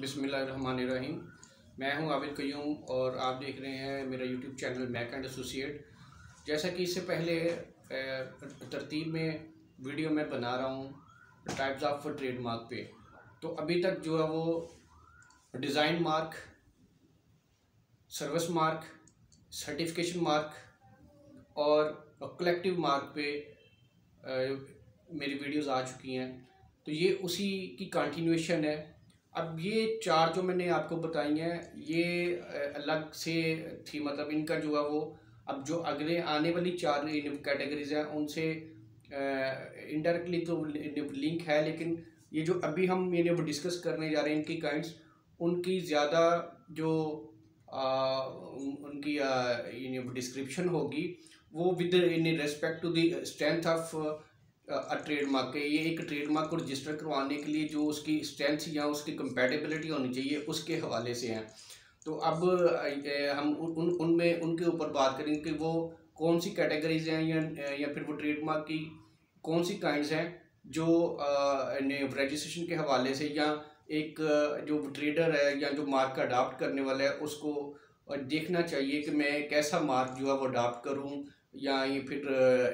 बिस्मिल्लाहिर्रहमानिर्रहीम। मैं हूं आबिद कयूम और आप देख रहे हैं मेरा YouTube channel Mac and associate. जैसा कि इससे पहले तरतीब में वीडियो मैं बना रहा हूं टाइप्स ऑफ ट्रेडमार्क पे, तो अभी तक जो है वो design mark, service mark, certification mark और कलेक्टिव मार्क पे मेरी वीडियोस आ चुकी हैं। तो ये उसी की कंटिन्यूएशन है। अब ये चार जो मैंने आपको बताई हैं ये अलग से थी, मतलब इनका जो है वो अब जो अगले आने वाली चार कैटेगरीज हैं उनसे इनडायरेक्टली तो लिंक है, लेकिन ये जो अभी हम ये वो डिस्कस करने जा रहे हैं इनकी काइंड्स, उनकी ज़्यादा जो उनकी डिस्क्रिप्शन होगी वो with in respect to the strength of trademark. ये एक ट्रेडमार्क को रजिस्टर करवाने के लिए जो उसकी स्ट्रेंथ या उसकी कंपैटिबिलिटी होनी चाहिए उसके हवाले से हैं। तो अब हम उनमें उनके ऊपर बात करेंगे कि वो कौन सी कैटेगरीज हैं या फिर वो ट्रेडमार्क की कौन सी काइंड्स हैं जो रजिस्ट्रेशन के हवाले से या एक जो ट्रेडर है या जो मार्क का अडाप्ट करने वाला है उसको देखना चाहिए कि मैं कैसा मार्क जो है वो अडाप्ट करूं, या ये फिर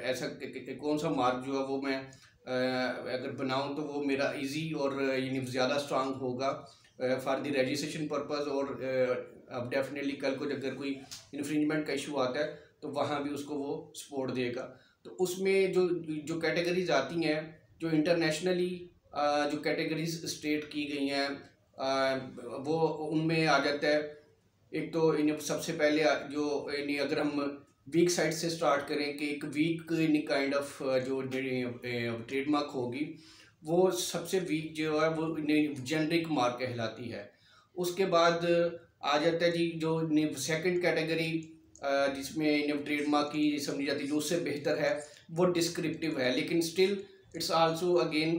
ऐसा कौन सा मार्क जो है वो मैं अगर बनाऊं तो वो मेरा इजी और यानी ज़्यादा स्ट्रांग होगा फॉर द रजिस्ट्रेशन पर्पस। और अब डेफिनेटली कल को अगर कोई इन्फ्रिंजमेंट का इशू आता है तो वहाँ भी उसको वो सपोर्ट देगा। तो उसमें जो कैटेगरीज आती हैं, जो इंटरनेशनली जो कैटेगरीज स्टेट की गई हैं वो उनमें आ जाता है। एक तो इन्हें सबसे पहले जो इन्हें अगर हम वीक साइड से स्टार्ट करें कि एक वीक काइंड ऑफ जो ट्रेडमार्क होगी वो सबसे वीक जो है वो जेनरिक मार्क कहलाती है। उसके बाद आ जाता है जी जो सेकंड कैटेगरी जिसमें ट्रेडमार्क की समझी जाती है जो उससे बेहतर है वो डिस्क्रिप्टिव है, लेकिन still it's also again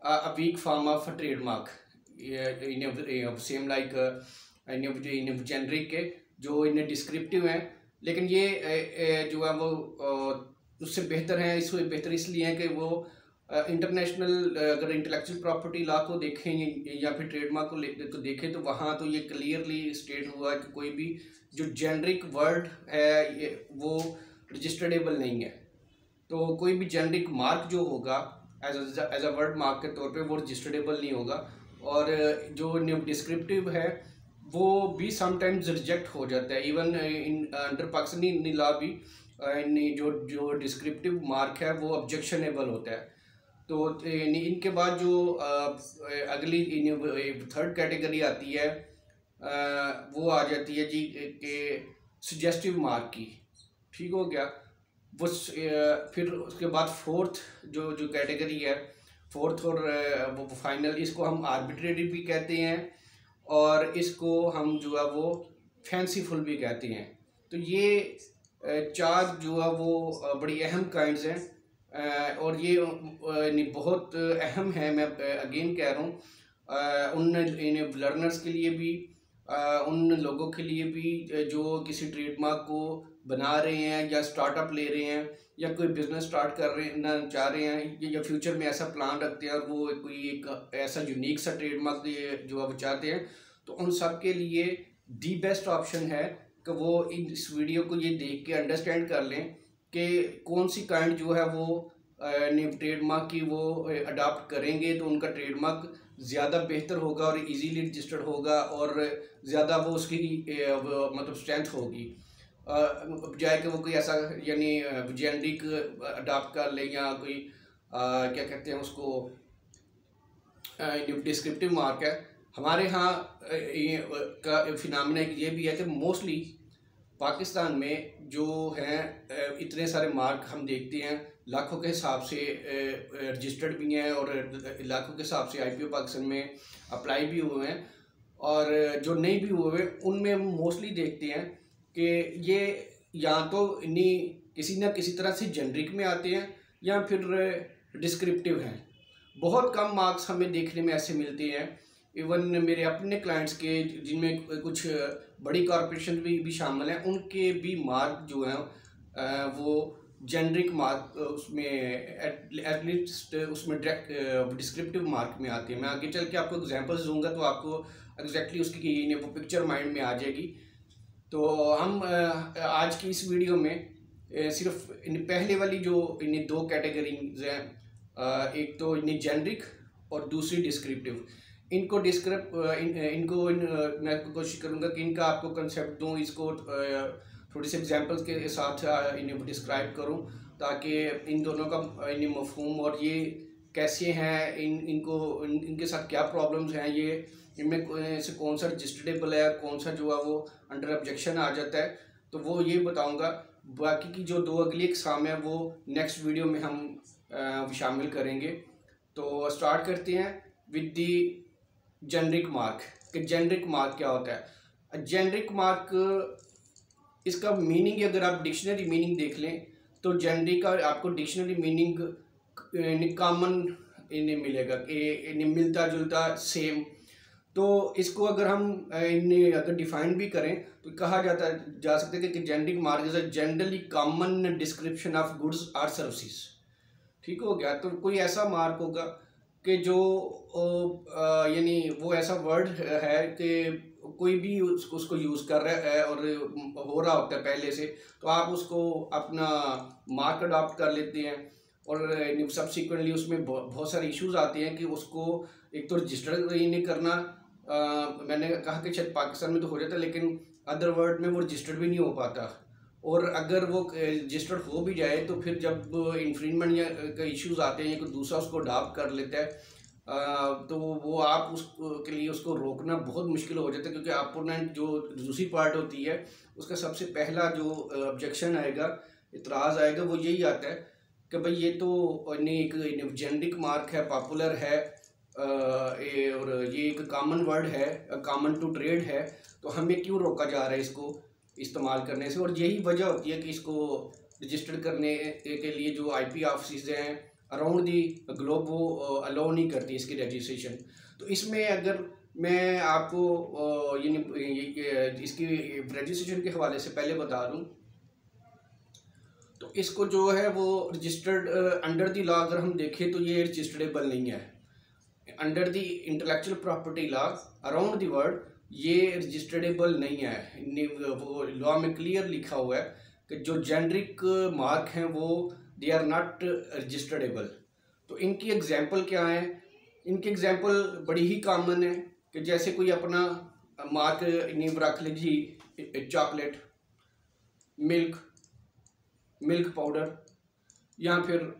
a weak form of trademark same like generic के जो इन्हें डिस्क्रिप्टिव हैं, लेकिन ये जो है वो उससे बेहतर है। इससे बेहतर इसलिए है कि वो इंटरनेशनल अगर इंटेलेक्चुअल प्रॉपर्टी लॉ को देखें या फिर ट्रेडमार्क को देखें तो वहाँ तो ये क्लियरली स्टेट हुआ है कि कोई भी जो जेनरिक वर्ड है वो रजिस्टर्डेबल नहीं है। तो कोई भी जेनरिक मार्क जो होगा एज अ वर्ड मार्क के तौर पे वो रजिस्टर्डेबल नहीं होगा। और जो डिस्क्रिप्टिव है वो भी समटाइम्स रिजेक्ट हो जाता है, even in under Pakistani law भी जो डिस्क्रिप्टिव मार्क है वो ऑब्जेक्शनेबल होता है। तो इनके बाद जो अगली थर्ड कैटेगरी आती है वो आ जाती है जी कि सजेस्टिव मार्क की। ठीक हो गया वो। फिर उसके बाद फोर्थ जो कैटेगरी है, फोर्थ और वो फाइनल, इसको हम आर्बिट्रेरी भी कहते हैं और इसको हम जो है वो फैंसीफुल भी कहते हैं। तो ये चार जो है वो बड़ी अहम काइंड्स हैं और ये बहुत अहम है। मैं अगेन कह रहा हूँ उन इन लर्नर्स के लिए भी, उन लोगों के लिए भी जो किसी ट्रेडमार्क को बना रहे हैं या स्टार्टअप ले रहे हैं या कोई बिजनेस स्टार्ट कर रहे ना चाह रहे हैं या फ्यूचर में ऐसा प्लान रखते हैं और वो कोई एक ऐसा यूनिक सा ट्रेडमार्क जो आप चाहते हैं, तो उन सब के लिए दी बेस्ट ऑप्शन है कि वो इस वीडियो को ये देख के अंडरस्टैंड कर लें कि कौन सी काइंड जो है वो ट्रेडमार्क की वो अडॉप्ट करेंगे तो उनका ट्रेडमार्क ज़्यादा बेहतर होगा और इजीली रजिस्टर्ड होगा और ज़्यादा वो उसकी मतलब स्ट्रेंथ होगी, बजाय कि वो कोई ऐसा यानी जेनरिक अडॉप्ट कर ले या कोई क्या कहते हैं उसको डिस्क्रिप्टिव मार्क है। हमारे यहाँ का फिनोमेना ये भी है कि मोस्टली पाकिस्तान में जो हैं इतने सारे मार्क हम देखते हैं, लाखों के हिसाब से रजिस्टर्ड भी हैं और लाखों के हिसाब से IPO पाकिस्तान में अप्लाई भी हुए हैं, और जो नहीं भी हुए उनमें हम मोस्टली देखते हैं कि ये या तो इन्हीं किसी न किसी तरह से जेनरिक में आते हैं या फिर डिस्क्रिप्टिव हैं। बहुत कम मार्क्स हमें देखने में ऐसे मिलते हैं। इवन मेरे अपने क्लाइंट्स के जिनमें कुछ बड़ी कॉरपोरेशन भी शामिल हैं, उनके भी मार्क जो हैं वो जेनरिक मार्क उसमें एटलीस्ट उसमें डायरेक्ट डिस्क्रिप्टिव मार्क में आती है। मैं आगे चल के आपको एग्जांपल्स दूंगा तो आपको एग्जैक्टली उसकी वो पिक्चर माइंड में आ जाएगी। तो हम आज की इस वीडियो में सिर्फ इन पहले वाली जो इन दो कैटेगरीज हैं, एक तो इन जेनरिक और दूसरी डिस्क्रिप्टिव, इनको मैं कोशिश करूंगा कि इनका आपको कंसेप्ट दूं, इसको थोड़ी सी एग्जांपल्स के साथ इन्हें डिस्क्राइब करूं ताकि इन दोनों का इन्हें मफहूम और ये कैसे हैं, इनके साथ क्या प्रॉब्लम्स हैं, ये इनमें से कौन सा रजिस्टरेबल है और कौन सा जो है वो अंडर ऑब्जेक्शन आ जाता है, तो वो ये बताऊंगा। बाकी की जो दो अगली एग्जाम है वो नेक्स्ट वीडियो में हम शामिल करेंगे। तो स्टार्ट करते हैं विद दी जेनरिक मार्क कि जेनरिक मार्क क्या होता है। जेनरिक मार्क, इसका मीनिंग अगर आप डिक्शनरी मीनिंग देख लें तो जेनरिक का आपको डिक्शनरी मीनिंग कॉमन इन्हें मिलेगा, इन्हें मिलता जुलता सेम। तो इसको अगर हम इन्हें अगर डिफाइन भी करें तो कहा जा सकता है कि generic mark is a generally common description of goods और सर्विसेज। ठीक हो गया। तो कोई ऐसा मार्क होगा कि जो यानी वो ऐसा वर्ड है कि कोई भी उसको यूज़ कर रहा है और हो रहा होता है पहले से, तो आप उसको अपना मार्क अडॉप्ट कर लेते हैं और सब्सिक्वेंटली उसमें बहुत सारे इश्यूज आते हैं कि उसको एक तो रजिस्टर ही नहीं करना। मैंने कहा कि शायद पाकिस्तान में तो हो जाता है लेकिन अदर वर्ल्ड में वो रजिस्टर्ड भी नहीं हो पाता, और अगर वो रजिस्टर्ड हो भी जाए तो फिर जब इन्फ्रिंजमेंट या का इश्यूज आते हैं या कोई दूसरा उसको अडॉप्ट कर लेता है तो वो आप उसके लिए उसको रोकना बहुत मुश्किल हो जाता है, क्योंकि अपोनेंट जो दूसरी पार्ट होती है उसका सबसे पहला जो ऑब्जेक्शन आएगा, इतराज़ आएगा, वो यही आता है कि भाई ये तो एक जेनरिक मार्क है, पॉपुलर है और ये एक कॉमन वर्ड है, कॉमन टू ट्रेड है, तो हमें क्यों रोका जा रहा है इसको इस्तेमाल करने से। और यही वजह होती है कि इसको रजिस्टर करने के लिए जो आईपी ऑफिस हैं अराउंड दी ग्लोब वो अलाउ नहीं करती इसकी रजिस्ट्रेशन। तो इसमें अगर मैं आपको इसकी रजिस्ट्रेशन के हवाले से पहले बता दूं तो इसको जो है वो रजिस्टर्ड अंडर दी लॉ अगर हम देखें तो ये रजिस्टरेबल नहीं है। Under the intellectual property law around the world ये रजिस्टरेबल नहीं है। वो लॉ में क्लियर लिखा हुआ है कि जो जेनरिक मार्क हैं वो दे आर नॉट रजिस्टरेबल। तो इनकी एग्जांपल क्या है? इनकी एग्जांपल बड़ी ही कॉमन है कि जैसे कोई अपना मार्क नेम रख ले जी चॉकलेट, मिल्क पाउडर, या फिर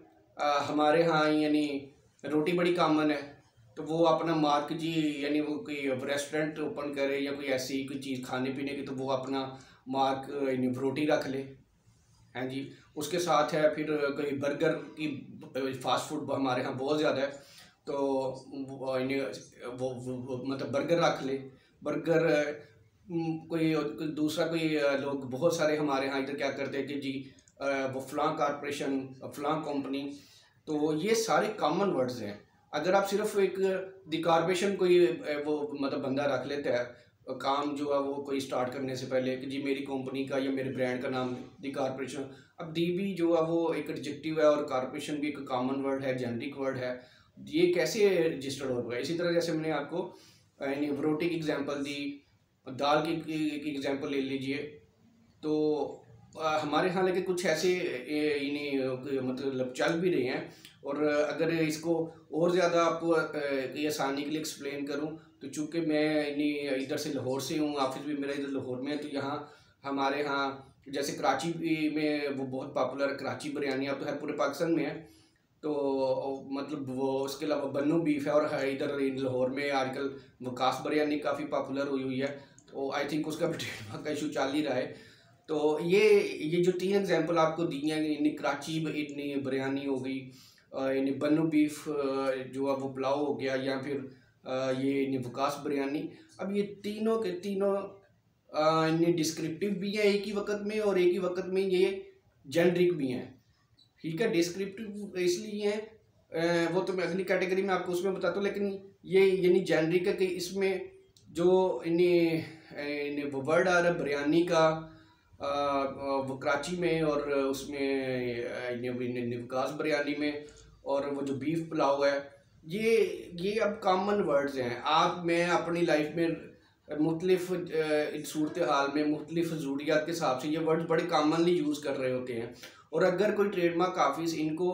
हमारे यहाँ यानी रोटी बड़ी कॉमन है तो वो अपना मार्क जी यानी वो कोई रेस्टोरेंट ओपन करे या कोई ऐसी कोई चीज़ खाने पीने की तो वो अपना मार्क यानी रोटी रख ले, हैं जी। उसके साथ है फिर कोई बर्गर की, फास्ट फूड हमारे यहाँ बहुत ज़्यादा है तो वो मतलब बर्गर रख ले, बर्गर। कोई दूसरा कोई लोग बहुत सारे हमारे यहाँ इधर क्या करते हैं कि जी वो फलां कॉरपोरेशन, फलां कंपनी, तो ये सारे कॉमन वर्ड्स हैं। अगर आप सिर्फ एक दी कॉरपोरेशन कोई वो मतलब बंदा रख लेता है काम जो है वो कोई स्टार्ट करने से पहले कि जी मेरी कंपनी का या मेरे ब्रांड का नाम दी कॉरपोरेशन, अब दी भी जो है वो एक एडजेक्टिव है और कॉरपोरेशन भी एक कॉमन वर्ड है, जेनरिक वर्ड है, ये कैसे रजिस्टर्ड होगा। इसी तरह जैसे मैंने आपको रोटी की एग्जांपल दी, दाल की एग्जांपल ले लीजिए। तो हमारे यहाँ लेके कुछ ऐसे मतलब चल भी रहे हैं, और अगर इसको और ज़्यादा आपको आसानी के लिए एक्सप्लेन करूं तो चूँकि मैं इधर से लाहौर से हूँ, ऑफिस भी मेरा इधर लाहौर में है, तो यहाँ हमारे यहाँ जैसे कराची में वो बहुत पॉपुलर है कराची बिरयानी, अब तो है पूरे पाकिस्तान में है, तो मतलब वो उसके अलावा बन्नू बीफ है, और इधर लाहौर में आजकल वकास बिरयानी काफ़ी पॉपुलर हुई है, तो आई थिंक उसका भी ट्रेडमार्क का इशू चल ही रहा है। तो ये जो तीन एग्जांपल आपको दी हैं, कराची इतनी बिरयानी हो गई, बन्नू बीफ जो है वो पुलाव हो गया, या फिर ये वकास बिरयानी, अब ये तीनों के तीनों डिस्क्रिप्टिव भी हैं एक ही वक्त में, और एक ही वक्त में ये जेनरिक भी हैं। ठीक है, डिस्क्रिप्टिव इसलिए हैं वो तो मैं अगली कैटेगरी में आपको उसमें बताता हूँ, लेकिन ये यानी जेनरिक है कि इसमें जो इन्हें वर्ड आ रहा है बिरयानी का, वो कराची में और उसमें निवकास बिरयानी में, और वो जो बीफ पुलाव है, ये अब कॉमन वर्ड्स हैं। आप मैं अपनी लाइफ में मुख्तलिफ सूरत हाल में मुख्तलिफ ज़रूरियात के हिसाब से ये वर्ड्स बड़े कॉमनली यूज़ कर रहे होते हैं। और अगर कोई ट्रेडमार्क ऑफिस इनको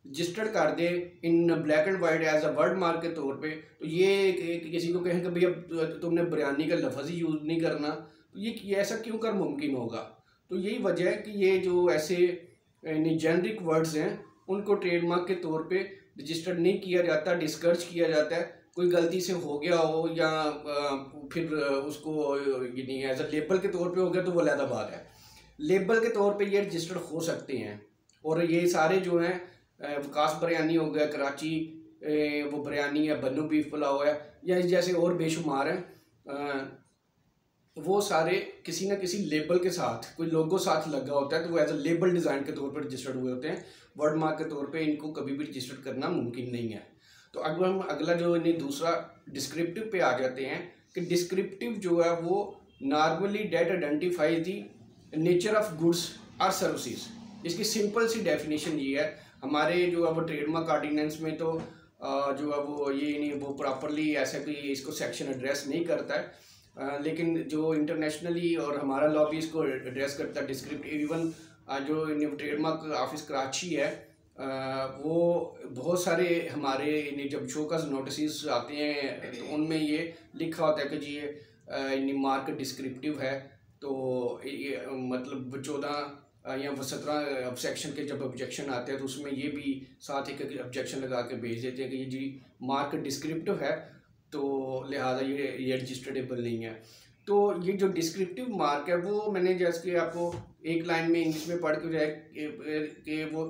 रजिस्टर्ड कर दे in black and white as a word mark के तौर पे, तो ये किसी को कहें कि भैया तुमने बिरयानी का लफ्ज़ ही यूज़ नहीं करना, तो ये ऐसा क्यों कर मुमकिन होगा? तो यही वजह है कि ये जो ऐसे जेनरिक वर्ड्स हैं उनको ट्रेडमार्क के तौर पे रजिस्टर्ड नहीं किया जाता, डिस्करेज किया जाता है। कोई गलती से हो गया हो या फिर उसको यानी एज अ लेबल के तौर पे हो गया तो वो अलग बात है। लेबल के तौर पे ये रजिस्टर्ड हो सकते हैं। और ये सारे जो हैं वकास बिरयानी हो गया, कराची वो बिरयानी है, बन्नू बीफ पुलाव है, या जैसे और बेशुमार हैं, वो सारे किसी न किसी लेबल के साथ कोई लोगो साथ लगा होता है, तो वो एज अ लेबल डिज़ाइन के तौर पर रजिस्टर्ड हुए होते हैं। वर्ड मार्क के तौर पे इनको कभी भी रजिस्टर्ड करना मुमकिन नहीं है। तो अगर हम अगला जो इन्हें दूसरा डिस्क्रिप्टिव पे आ जाते हैं कि डिस्क्रिप्टिव जो है वो normally that identifies the nature of goods और सर्विसेज। इसकी सिंपल सी डेफिनेशन ये है। हमारे जो है वो ट्रेडमार्क ऑर्डिनेंस में तो जो है वो ये नहीं वो प्रॉपरली ऐसा कि इसको सेक्शन एड्रेस नहीं करता है, लेकिन जो इंटरनेशनली और हमारा लॉ भी इसको एड्रेस करता है डिस्क्रिप्टिव। इवन जो ट्रेडमार्क ऑफिस कराची है, वो बहुत सारे हमारे जब शोकस नोटिस आते हैं तो उनमें ये लिखा होता है कि जी ये मार्क डिस्क्रिप्टिव है। तो ये मतलब 14 या 17 सेक्शन के जब ऑब्जेक्शन आते हैं तो उसमें ये भी साथ एक ऑब्जेक्शन लगा के भेज देते हैं कि ये जी मार्क डिस्क्रिप्टिव है, तो लिहाजा ये रजिस्टरेबल नहीं है। तो ये जो डिस्क्रिप्टिव मार्क है वो मैंने जैसे कि आपको एक लाइन में इंग्लिश में पढ़ के जाए कि वो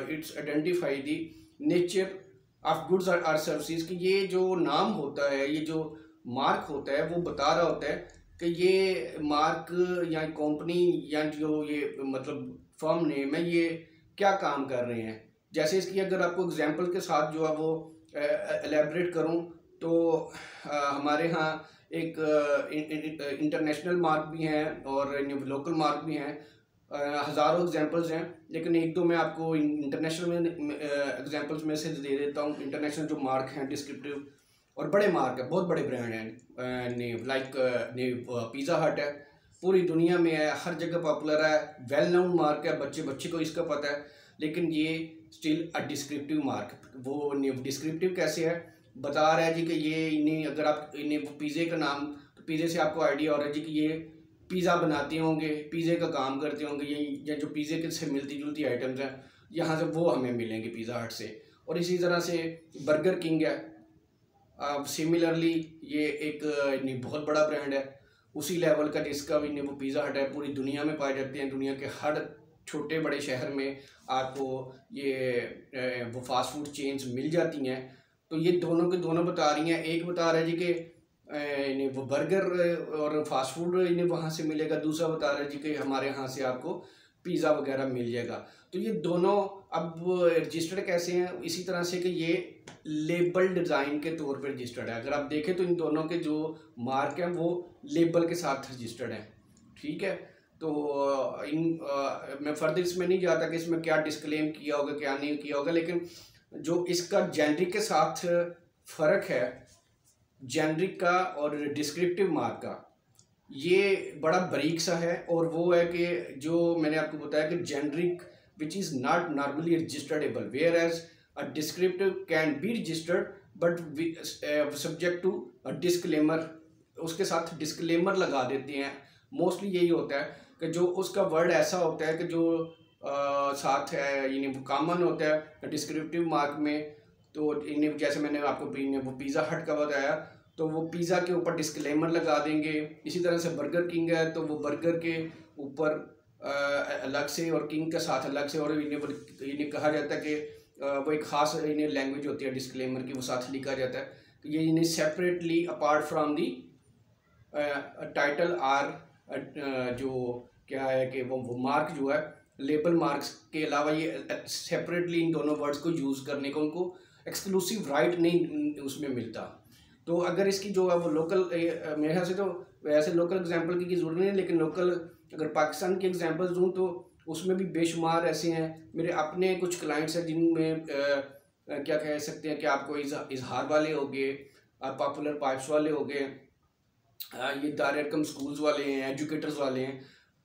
it's identify the nature of goods और सर्विसेज, कि ये जो नाम होता है, ये जो मार्क होता है वो बता रहा होता है कि ये मार्क या कंपनी या जो ये मतलब फर्म नेम है ये क्या काम कर रहे हैं। जैसे इसकी अगर आपको एग्जांपल के साथ जो है वो एलेबरेट करूं तो हमारे यहाँ एक इंटरनेशनल मार्क भी हैं और लोकल मार्क भी हैं। हज़ारों एग्जांपल्स हैं, लेकिन एक दो मैं आपको इंटरनेशनल में एग्जांपल्स में से दे देता हूँ। इंटरनेशनल जो मार्क हैं डिस्क्रिप्टिव और बड़े मार्क है, बहुत बड़े ब्रांड हैं, लाइक पिज़्ज़ा हट है, पूरी दुनिया में है, हर जगह पॉपुलर है, वेल नोन मार्क है, बच्चे बच्चे को इसका पता है। लेकिन ये स्टिल अ डिस्क्रिप्टिव मार्क। वो डिस्क्रिप्टिव कैसे है, बता रहा है जी कि ये इन्हें अगर आप इन्हें पिज़्ज़े का नाम, तो पिज़्ज़े से आपको आइडिया हो रहा है जी कि ये पिज़्ज़ा बनाते होंगे, पिज़्ज़े का काम करते होंगे, ये जो पिज़्ज़े के से मिलती जुलती आइटम्स हैं यहाँ से वो हमें मिलेंगे पिज़्ज़ा हट से। और इसी तरह से बर्गर किंग है, सिमिलरली ये एक बहुत बड़ा ब्रांड है, उसी लेवल का जिसका भी वो पिज़्ज़ा हट है, पूरी दुनिया में पाए जाते हैं। दुनिया के हर छोटे बड़े शहर में आपको ये वो फास्ट फूड चेन्स मिल जाती हैं। तो ये दोनों के दोनों बता रही हैं, एक बता रहा है जी कि वो बर्गर और फास्ट फूड इन्हें वहाँ से मिलेगा, दूसरा बता रहा है जी कि हमारे यहाँ से आपको पिज़्ज़ा वगैरह मिल जाएगा। तो ये दोनों अब रजिस्टर्ड कैसे हैं, इसी तरह से कि ये लेबल डिज़ाइन के तौर पर रजिस्टर्ड है। अगर आप देखें तो इन दोनों के जो मार्क हैं वो लेबल के साथ रजिस्टर्ड हैं, ठीक है। तो मैं फर्दर इसमें नहीं जाता कि इसमें क्या डिस्क्लेम किया होगा क्या नहीं किया होगा, लेकिन जो इसका जेनरिक के साथ फ़र्क है, जेनरिक का और डिस्क्रिप्टिव मार्क का, ये बड़ा बारीक सा है। और वो है कि जो मैंने आपको बताया कि generic which is not normally registrable, whereas a descriptive can be registered but subject to a disclaimer. उसके साथ डिस्क्लेमर लगा देते हैं। मोस्टली यही होता है कि जो उसका वर्ड ऐसा होता है कि जो साथ है यानी वो कॉमन होता है डिस्क्रिप्टिव मार्क में। तो इन्हें जैसे मैंने आपको वो पिज़्ज़ा हट का बताया, तो वो पिज़्ज़ा के ऊपर डिस्क्लेमर लगा देंगे। इसी तरह से बर्गर किंग है तो वो बर्गर के ऊपर अलग से और किंग के साथ अलग से, और इन्हें कहा जाता है कि वो एक ख़ास इन्हें लैंग्वेज होती है डिस्क्लेमर की, वो साथ लिखा जाता है कि ये इन्हें separately apart from the title are जो क्या है कि वो मार्क जो है लेबल मार्क्स के अलावा ये सेपरेटली इन दोनों वर्ड्स को यूज़ करने को उनको एक्सक्लूसिव राइट नहीं उसमें मिलता। तो अगर इसकी जो है वो लोकल, मेरे ख्याल से तो वैसे लोकल एग्जांपल की ज़रूरत नहीं है, लेकिन लोकल अगर पाकिस्तान की एग्जांपल दूँ तो उसमें भी बेशुमार ऐसे हैं। मेरे अपने कुछ क्लाइंट्स हैं जिनमें क्या कह सकते हैं कि आपको इजहार वाले हो गए, पॉपुलर पाइप्स वाले हो गए, ये दायर स्कूल्स वाले हैं, एजुकेटर्स वाले हैं।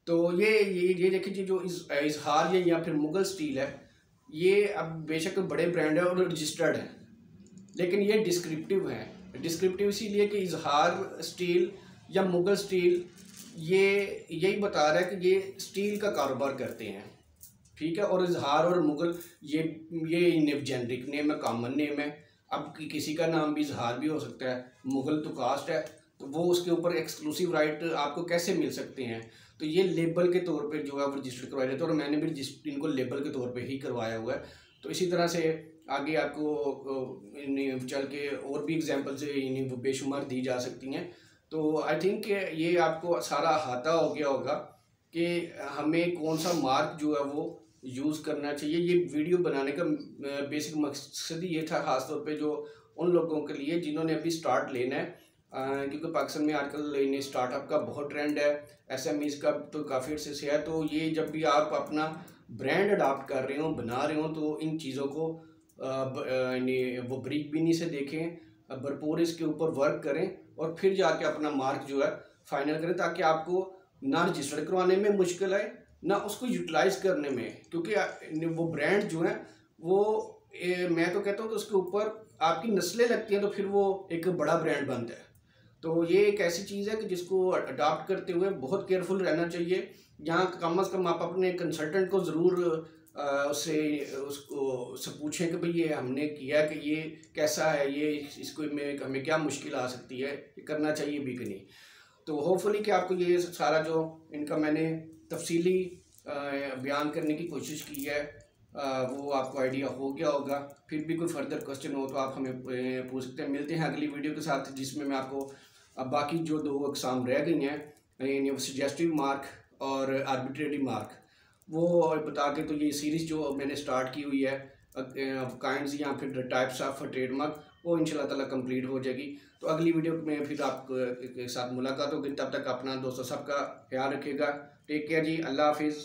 तो ये देखिए जो इजहार या फिर मुगल स्टील है, ये अब बेशक बड़े ब्रांड है और रजिस्टर्ड है, लेकिन ये डिस्क्रिप्टिव है। डिस्क्रिप्टिव इसीलिए कि इजहार स्टील या मुगल स्टील ये यही बता रहा है कि ये स्टील का कारोबार करते हैं, ठीक है। और इजहार और मुगल ये जेनरिक नेम है, कॉमन नेम है। अब किसी का नाम भी इजहार भी हो सकता है, मुगल तो कास्ट है, तो वो उसके ऊपर एक्सक्लूसिव राइट आपको कैसे मिल सकते हैं। तो ये लेबल के तौर पे जो है वो रजिस्टर करवाया जाता है, और मैंने भी इनको लेबल के तौर पे ही करवाया हुआ है। तो इसी तरह से आगे आपको चल के और भी एग्जांपल्स वो बेशुमार दी जा सकती हैं। तो आई थिंक ये आपको सारा अहाता हो गया होगा कि हमें कौन सा मार्क जो है वो यूज़ करना चाहिए। ये वीडियो बनाने का बेसिक मकसद ही ये था, ख़ासतौर पे जो उन लोगों के लिए जिन्होंने अभी स्टार्ट लेना है, क्योंकि पाकिस्तान में आजकल इन स्टार्टअप का बहुत ट्रेंड है, एसएमईज़ का तो काफ़ी अर्से से है। तो ये जब भी आप अपना ब्रांड अडॉप्ट कर रहे हो, बना रहे हो, तो इन चीज़ों को वो ब्रीक बीनी से देखें, भरपूर इसके ऊपर वर्क करें, और फिर जाके अपना मार्क जो है फाइनल करें, ताकि आपको ना रजिस्टर करवाने में मुश्किल आए, ना उसको यूटिलाइज करने में। क्योंकि वो ब्रांड जो है वो मैं तो कहता हूँ कि उसके ऊपर आपकी नस्लें लगती हैं, तो फिर वो एक बड़ा ब्रांड बनता है। तो ये एक ऐसी चीज़ है कि जिसको अडॉप्ट करते हुए बहुत केयरफुल रहना चाहिए। यहाँ कम अज़ कम आप अपने कंसल्टेंट को ज़रूर उससे पूछें कि भाई ये हमने किया कि ये कैसा है, ये इसको में हमें क्या मुश्किल आ सकती है, ये करना चाहिए भी कि नहीं। तो होपफुली कि आपको ये सारा जो इनका मैंने तफसीली बयान करने की कोशिश की है वो आपको आइडिया हो गया होगा। फिर भी कोई फर्दर क्वेश्चन हो तो आप हमें पूछ सकते हैं। मिलते हैं अगली वीडियो के साथ, जिसमें मैं आपको अब बाकी जो 2 अक़साम रह गई हैं, यानी सजेस्टिव मार्क और आर्बिट्रेरी मार्क, वो बता के तो ये सीरीज़ जो मैंने स्टार्ट की हुई है काइंड्स या फिर टाइप्स ऑफ ट्रेडमार्क, वो इंशाल्लाह ताला कंप्लीट हो जाएगी। तो अगली वीडियो में फिर आपके साथ मुलाकात होगी। तब तक अपना दोस्तों सबका ख्याल रखिएगा। टेक केयर जी, अल्लाह हाफिज़।